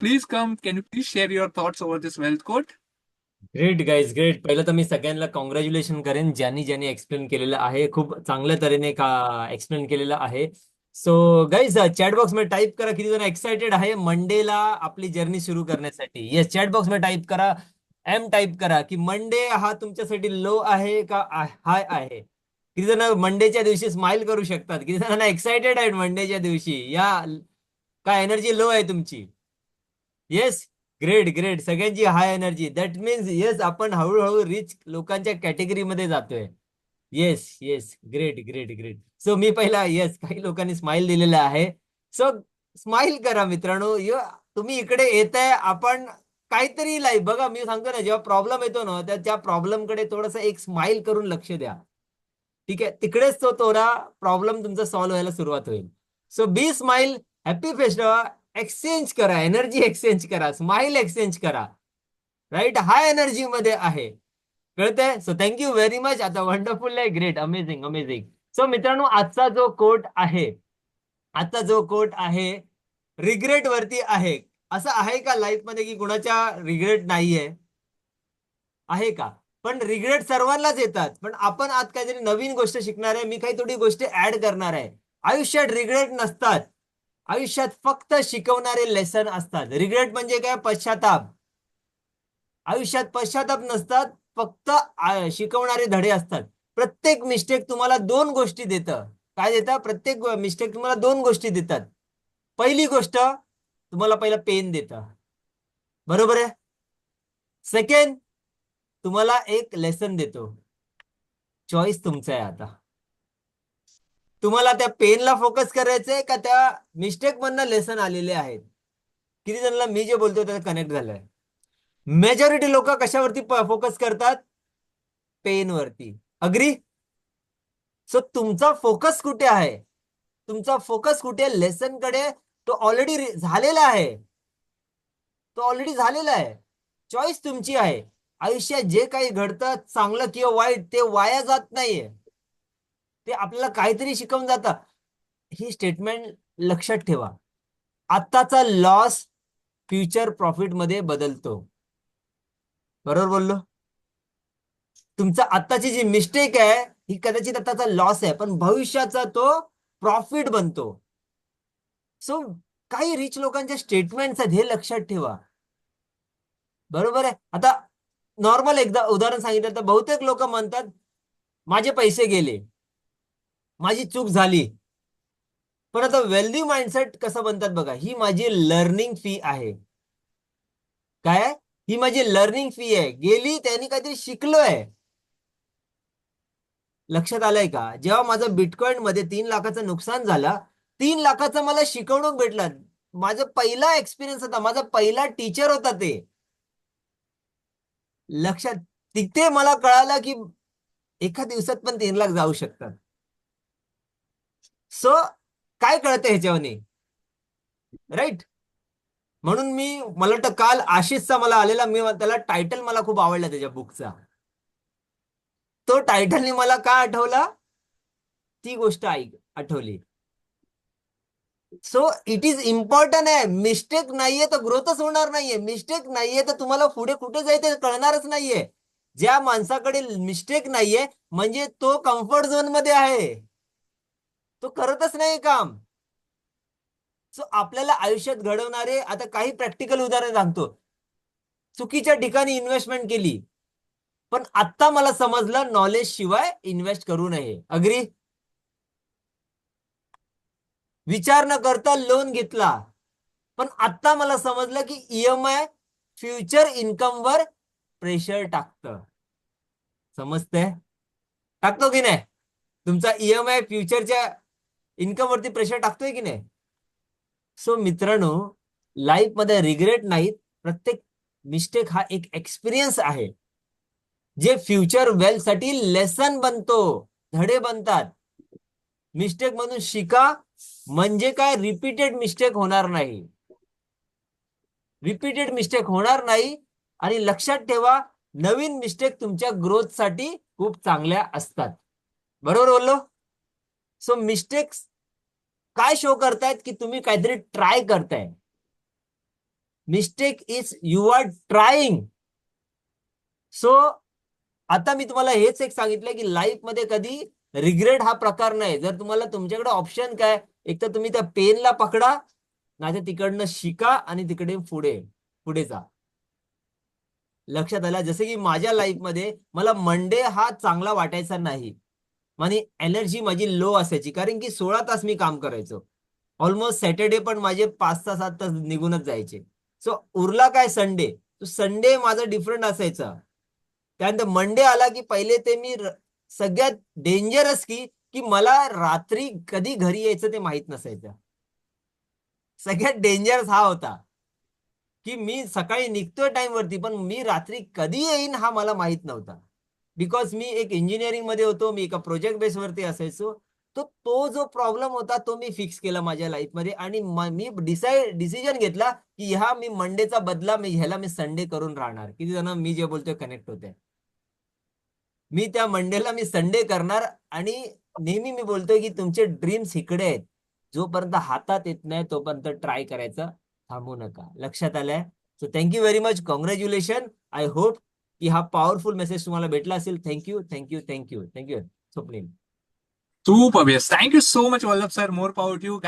Please come. Can you please share your thoughts over this wealth code? Great guys great. पहिलं तर मी सगळ्यांना congratulation करेन ज्यांनी ज्यांनी एक्सप्लेन केलेलं आहे. खूप चांगल्या तऱ्हेने का एक्सप्लेन केलेलं आहे. सो गाईज चॅट बॉक्स मध्ये टाईप करा किती जण एक्साइटेड आहे मंडेला आपली जर्नी सुरू करण्यासाठी. येस, चॅट बॉक्स मध्ये टाईप करा, टाईप करा की मंडे हा तुमच्यासाठी लो आहे का हाय आहे. किती जण मंडेच्या दिवशी स्माइल करू शकतात, किती जणांना एक्साइटेड आहेत मंडेच्या दिवशी, या का एनर्जी लो आहे तुमची. Yes, great great. सगळ्यांची high energy, that means yes आपण हळूहळू रिच लोकांच्या कॅटेगरीमध्ये जातोय. Yes yes, great great great. So मी पहिला येस, काही लोकांनी स्माइल दिलेला आहे. सो स्माइल करा मित्रांनो. तुम्ही इकडे येताय, आपण काहीतरी लाईफ बघा. मी सांगतो ना, जेव्हा प्रॉब्लेम येतो ना, त्या प्रॉब्लेम कडे थोडस एक स्माइल करून लक्ष द्या. ठीक आहे, तिकडेच तो थोडा प्रॉब्लेम तुमचा सॉल्व्ह व्हायला सुरुवात होईल. सो बी स्माइल, हॅपी फेस्टिवल. एक्सचेंज करा, एनर्जी एक्सचेंज करा, स्माइल एक्सचेंज करा. राईट, हाय एनर्जी मध्ये आहे. कळतंय? So thank you very much. आता वंडरफुल आहे, ग्रेट, अमेझिंग अमेझिंग. सो मित्रांनो, आजचा जो कोट आहे रिग्रेट वरती आहे. असं आहे का लाईफ मध्ये की कुणाच्या रिग्रेट नाहीये? आहे का? पण रिग्रेट सर्वांनाच येतात. पण आपण आज काहीतरी नवीन गोष्ट शिकणार आहे. मी काही थोडी गोष्टी ऍड करणार आहे. आयुष्यात रिग्रेट नसतात. आयुष्यात फक्त शिकवणारे लेसन असतात. रिग्रेट म्हणजे काय? पश्चाताप. आयुष्यात पश्चाताप नसतात, फक्त शिकवणारे धडे असतात. प्रत्येक मिस्टेक तुम्हाला दोन गोष्टी देतं. काय देतं? प्रत्येक मिस्टेक तुम्हाला दोन गोष्टी देतात. पहिली गोष्ट, तुम्हाला पहिला पेन देतं. बरोबर आहे? सेकंड, तुम्हाला एक लेसन देतो. चॉईस तुमचा आहे आता. तुम्हाला त्या पेनला फोकस करायचंय का त्या मिस्टेक मधनं लेसन आलेले आहेत? किती जणांना मी जे बोलतोय त्याचा कनेक्ट झालंय? मेजॉरिटी लोक कशावरती फोकस करतात? पेन वरती. अग्री? सो तुमचा फोकस कुठे आहे? तुमचा फोकस कुठे? लेसन कडे. तो ऑलरेडी झालेला आहे. तो ऑलरेडी झालेला आहे. चॉईस तुमची आहे. आयुष्यात जे काही घडतं, चांगलं किंवा वाईट, ते वाया जात नाहीये. ते आपल्याला काहीतरी शिकवून जातं. ही स्टेटमेंट लक्षात ठेवा. आत्ताचा लॉस फ्युचर प्रॉफिट मध्ये बदलतो. बरोबर बोललो? तुमचा आत्ताची जी मिस्टेक आहे ही कदाचित आताचा लॉस आहे, पण भविष्याचा तो प्रॉफिट बनतो. सो काही रिच लोकांच्या स्टेटमेंट्स आहेत, हे लक्षात ठेवा. बरोबर आहे? आता नॉर्मल एकदा उदाहरण सांगितलं तर बहुतेक लोक म्हणतात माझे पैसे गेले, माझी चूक झाली. पण आता वेल्दी माइंडसेट कसं बनतात बघा, ही माझी लर्निंग फी आहे. काय? ही माझी लर्निंग फी आहे. गेली, त्यांनी काहीतरी शिकलोय. लक्षात आलंय का? जेव्हा माझं बिटकॉइन मध्ये 3 लाखाचं नुकसान झालं, 3 लाखाचं मला शिकवणूक भेटलं. माझा पहिला एक्सपिरियन्स होता, माझा पहिला टीचर होता ते. लक्षात, तिथे मला कळालं की एका दिवसात पण 3 लाख जाऊ शकतात. सो काय कळतं ह्याच्यावर? राईट. म्हणून मला वाटतं काल आशिषचा मला आलेला, मी त्याला टायटल मला खूप आवडला त्याच्या बुकचा. तो टायटलने मला काय आठवला? ती गोष्ट आठवली. सो इट इज इम्पॉर्टंट आहे. मिस्टेक नाहीये तर ग्रोथच होणार नाहीये. मिस्टेक नाहीये तर तुम्हाला पुढे कुठे जायचं कळणारच नाहीये. ज्या माणसाकडे मिस्टेक नाहीये म्हणजे तो कम्फर्ट झोन मध्ये आहे. तो करतच नाही काम. सो आपल्याला आयुष्यात घडवणारे आता काही प्रॅक्टिकल उदाहरण सांगतो. चुकीच्या ठिकाणी इन्व्हेस्टमेंट केली, पण आता मला समजलं नॉलेज शिवाय इन्व्हेस्ट करू नये. अग्री? विचार न करता लोन घेतला, पण आता मला समजलं की ईएमआय फ्युचर इन्कम वर प्रेशर टाकतं. समजतंय? टाकतो की नाही? तुमचा ईएमआय फ्युचरच्या इन्कम वरती प्रेशर टाकतोय की नाही? सो मित्रांनो, लाईफ मध्ये रिग्रेट नाहीत. प्रत्येक मिस्टेक हा एक एक्सपिरियन्स आहे, जे फ्युचर वेल्थ साठी लेसन बनतो, धडे बनतात. मिस्टेक मधून शिका, म्हणजे काय? रिपीटेड मिस्टेक होणार नाही. रिपीटेड मिस्टेक होणार नाही. आणि लक्षात ठेवा, नवीन मिस्टेक तुमच्या ग्रोथ साठी खूप चांगल्या असतात. बरोबर बोललो? सो मिस्टेक्स काय शो करतायत की तुम्ही काहीतरी ट्राय करताय. Mistake is you are trying. So आता मी तुम्हाला हेच एक सांगितलं की लाईफ मध्ये कधी रिग्रेट हा प्रकार नाही. जर तुम्हाला तुमच्याकडे ऑप्शन काय, एक तर तुम्ही त्या पेनला पकडा, नाही तिकडनं शिका आणि तिकडे पुढे पुढे जा. लक्षात आलं? जसं की माझ्या लाईफमध्ये मला मंडे हा चांगला वाटायचा नाही. आणि एनर्जी माझी लो असायची, कारण की 16 तास मी काम करायचो. ऑलमोस्ट सॅटर्डे पण माझे 5 तास 7 तास निघूनच जायचे. सो उरला काय संडे, तो संडे माझा डिफरंट असायचा. त्यानंतर मंडे आला की पहिले ते मी सगळ्यात डेंजरस की मला रात्री कधी घरी यायचं ते माहित नसायचं. सगळ्यात डेंजरस हा होता की मी सकाळी निघतोय टाइम वरती, पण मी रात्री कधी येईन हा मला माहित नव्हता. बिकॉज मी एक इंजिनिअरिंग मध्ये होतो, मी एका प्रोजेक्ट बेस वरती असायचो. तो जो प्रॉब्लेम होता तो मी फिक्स केला माझ्या लाईफमध्ये, आणि मी डिसिजन घेतला की ह्या मी मंडेचा बदला ह्याला मी संडे करून राहणार. किती जण मी जे बोलतोय कनेक्ट होते. मी त्या मंडेला मी संडे करणार. आणि नेहमी मी बोलतोय की तुमचे ड्रीम्स इकडे आहेत, जोपर्यंत हातात येत नाही तोपर्यंत ट्राय करायचं थांबू नका. लक्षात आलंय? So thank you very much, congratulation. I hope की हा पॉवरफुल मेसेज तुम्हाला भेटला असेल. Thank you thank you thank you thank you Swapnil. Super, yes. Thank you so much, Vallabh sir. More power to you.